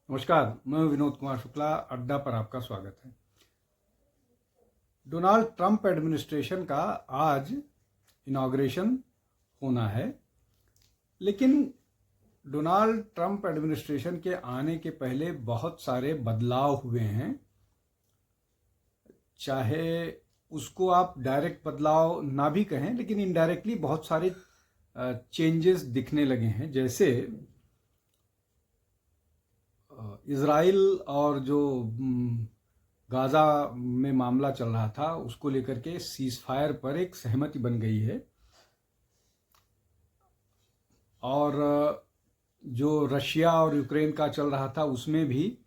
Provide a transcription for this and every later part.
नमस्कार, मैं विनोद कुमार शुक्ला। अड्डा पर आपका स्वागत है। डोनाल्ड ट्रंप एडमिनिस्ट्रेशन का आज इनॉग्रेशन होना है, लेकिन डोनाल्ड ट्रंप एडमिनिस्ट्रेशन के आने के पहले बहुत सारे बदलाव हुए हैं। चाहे उसको आप डायरेक्ट बदलाव ना भी कहें, लेकिन इनडायरेक्टली बहुत सारे चेंजेस दिखने लगे हैं। जैसे इज़राइल और जो गाज़ा में मामला चल रहा था, उसको लेकर के सीज़ फायर पर एक सहमति बन गई है। और जो रशिया और यूक्रेन का चल रहा था, उसमें भी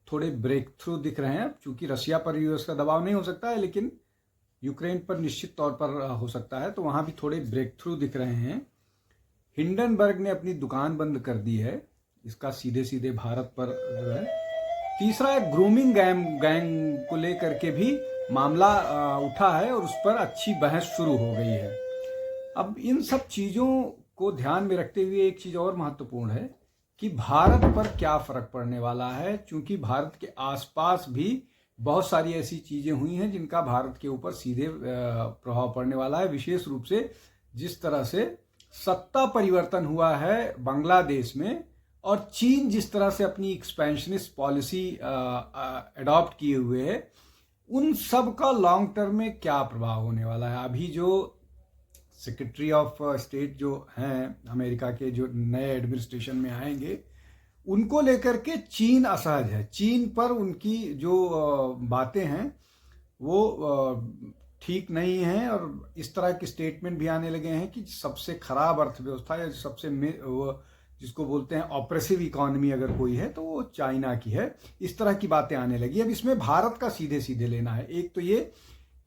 थोड़े ब्रेक थ्रू दिख रहे हैं। चूँकि रशिया पर यूएस का दबाव नहीं हो सकता है, लेकिन यूक्रेन पर निश्चित तौर पर हो सकता है, तो वहाँ भी थोड़े ब्रेक थ्रू दिख रहे हैं। हिंडनबर्ग ने अपनी दुकान बंद कर दी है। इसका सीधे सीधे भारत पर जो है। तीसरा, एक ग्रूमिंग गैंग को लेकर के भी मामला उठा है और उस पर अच्छी बहस शुरू हो गई है। अब इन सब चीज़ों को ध्यान में रखते हुए एक चीज़ और महत्वपूर्ण है कि भारत पर क्या फ़र्क पड़ने वाला है, क्योंकि भारत के आसपास भी बहुत सारी ऐसी चीज़ें हुई हैं जिनका भारत के ऊपर सीधे प्रभाव पड़ने वाला है। विशेष रूप से जिस तरह से सत्ता परिवर्तन हुआ है बांग्लादेश में, और चीन जिस तरह से अपनी एक्सपेंशनिस्ट पॉलिसी अडॉप्ट किए हुए है, उन सब का लॉन्ग टर्म में क्या प्रभाव होने वाला है। अभी जो सेक्रेटरी ऑफ स्टेट जो हैं अमेरिका के, जो नए एडमिनिस्ट्रेशन में आएंगे, उनको लेकर के चीन असहज है। चीन पर उनकी जो बातें हैं वो ठीक नहीं है, और इस तरह के स्टेटमेंट भी आने लगे हैं कि सबसे खराब अर्थव्यवस्था या सबसे जिसको बोलते हैं ऑप्रेसिव इकोनॉमी अगर कोई है तो वो चाइना की है। इस तरह की बातें आने लगी। अब इसमें भारत का सीधे सीधे लेना है। एक तो ये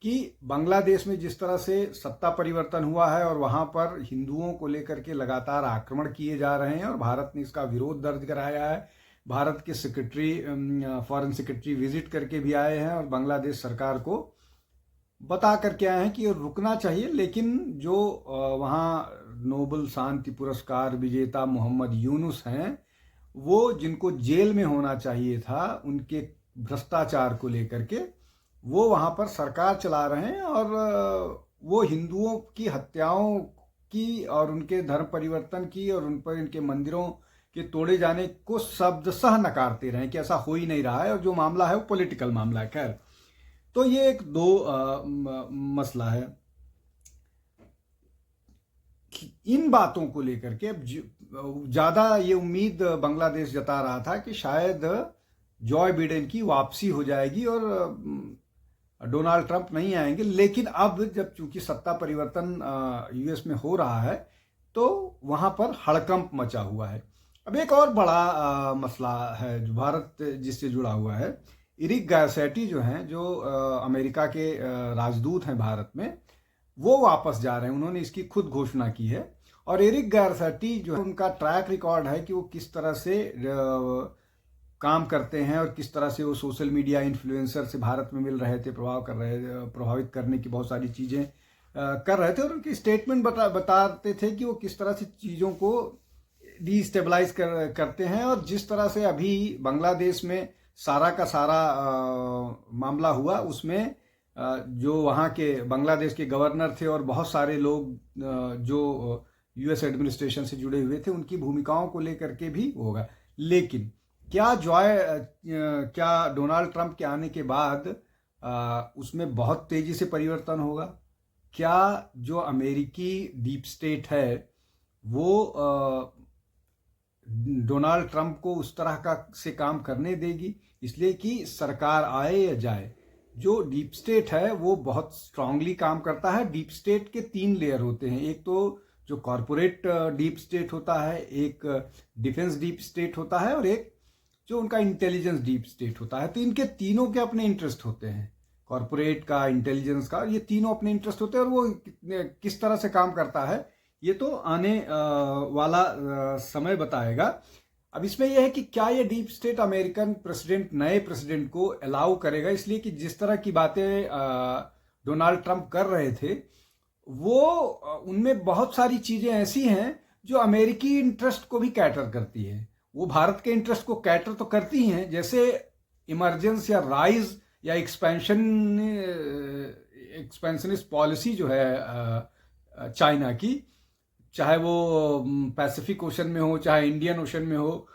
कि बांग्लादेश में जिस तरह से सत्ता परिवर्तन हुआ है और वहाँ पर हिंदुओं को लेकर के लगातार आक्रमण किए जा रहे हैं, और भारत ने इसका विरोध दर्ज कराया है। भारत के फॉरेन सेक्रेटरी विजिट करके भी आए हैं और बांग्लादेश सरकार को बता करके आए हैं कि ये रुकना चाहिए। लेकिन जो वहाँ नोबल शांति पुरस्कार विजेता मोहम्मद यूनुस हैं, वो जिनको जेल में होना चाहिए था उनके भ्रष्टाचार को लेकर के, वो वहाँ पर सरकार चला रहे हैं, और वो हिंदुओं की हत्याओं की और उनके धर्म परिवर्तन की और उन पर इनके मंदिरों के तोड़े जाने को शब्दशः नकारते रहे कि ऐसा हो ही नहीं रहा है, और जो मामला है वो पॉलिटिकल मामला है। खैर, तो ये एक दो मसला है। इन बातों को लेकर के ज़्यादा ये उम्मीद बांग्लादेश जता रहा था कि शायद जॉय बिडेन की वापसी हो जाएगी और डोनाल्ड ट्रंप नहीं आएंगे। लेकिन अब जब चूंकि सत्ता परिवर्तन यूएस में हो रहा है, तो वहाँ पर हड़कंप मचा हुआ है। अब एक और बड़ा मसला है जो भारत जिससे जुड़ा हुआ है। एरिक गारसेटी जो हैं, जो अमेरिका के राजदूत हैं भारत में, वो वापस जा रहे हैं। उन्होंने इसकी खुद घोषणा की है। और एरिक गारसेटी जो है, उनका ट्रैक रिकॉर्ड है कि वो किस तरह से काम करते हैं और किस तरह से वो सोशल मीडिया इन्फ्लुएंसर से भारत में मिल रहे थे, प्रभावित करने की बहुत सारी चीज़ें कर रहे थे। और उनकी स्टेटमेंट बताते थे कि वो किस तरह से चीज़ों को डिस्टेबलाइज करते हैं। और जिस तरह से अभी बांग्लादेश में सारा का सारा मामला हुआ, उसमें जो वहाँ के बांग्लादेश के गवर्नर थे और बहुत सारे लोग जो यूएस एडमिनिस्ट्रेशन से जुड़े हुए थे, उनकी भूमिकाओं को लेकर के भी होगा। लेकिन क्या डोनाल्ड ट्रंप के आने के बाद उसमें बहुत तेजी से परिवर्तन होगा? क्या जो अमेरिकी डीप स्टेट है वो डोनाल्ड ट्रंप को उस तरह का से काम करने देगी? इसलिए कि सरकार आए या जाए, जो डीप स्टेट है वो बहुत स्ट्रांगली काम करता है। डीप स्टेट के 3 लेयर होते हैं। एक तो जो कॉरपोरेट डीप स्टेट होता है, एक डिफेंस डीप स्टेट होता है, और एक जो उनका इंटेलिजेंस डीप स्टेट होता है। तो इनके तीनों के अपने इंटरेस्ट होते हैं, कॉरपोरेट का, इंटेलिजेंस का, ये तीनों अपने इंटरेस्ट होते हैं। और वो किस तरह से काम करता है ये तो आने वाला समय बताएगा। अब इसमें यह है कि क्या ये डीप स्टेट अमेरिकन प्रेसिडेंट, नए प्रेसिडेंट को अलाउ करेगा? इसलिए कि जिस तरह की बातें डोनाल्ड ट्रंप कर रहे थे, वो उनमें बहुत सारी चीज़ें ऐसी हैं जो अमेरिकी इंटरेस्ट को भी कैटर करती है। वो भारत के इंटरेस्ट को कैटर तो करती हैं, जैसे इमरजेंस या राइज या एक्सपेंशनिस्ट पॉलिसी जो है चाइना की, चाहे वो पैसिफिक ओशन में हो चाहे इंडियन ओशन में हो,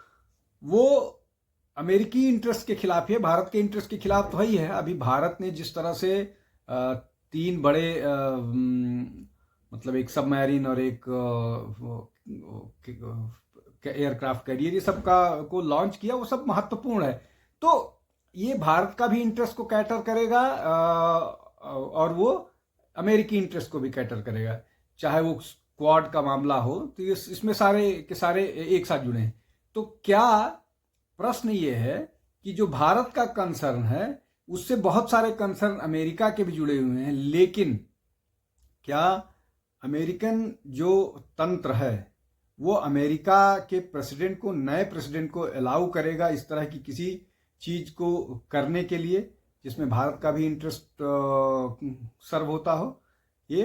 वो अमेरिकी इंटरेस्ट के खिलाफ है, भारत के इंटरेस्ट के खिलाफ तो वही है। अभी भारत ने जिस तरह से 3 बड़े मतलब एक सबमरीन और एक एयरक्राफ्ट कैरियर, ये सब का को लॉन्च किया, वो सब महत्वपूर्ण है। तो ये भारत का भी इंटरेस्ट को कैटर करेगा और वो अमेरिकी इंटरेस्ट को भी कैटर करेगा, चाहे वो क्वाड का मामला हो। तो इसमें सारे के सारे एक साथ जुड़े हैं। तो क्या प्रश्न ये है कि जो भारत का कंसर्न है उससे बहुत सारे कंसर्न अमेरिका के भी जुड़े हुए हैं, लेकिन क्या अमेरिकन जो तंत्र है वो अमेरिका के प्रेसिडेंट को, नए प्रेसिडेंट को अलाउ करेगा इस तरह की किसी चीज को करने के लिए जिसमें भारत का भी इंटरेस्ट सर्व होता हो? ये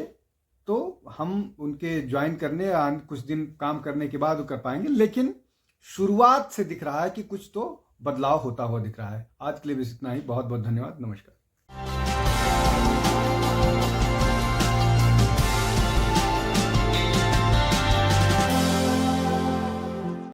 तो हम उनके ज्वाइन करने कुछ दिन काम करने के बाद कर पाएंगे, लेकिन शुरुआत से दिख रहा है कि कुछ तो बदलाव होता हुआ दिख रहा है। आज के लिए बस इतना ही। बहुत बहुत धन्यवाद। नमस्कार।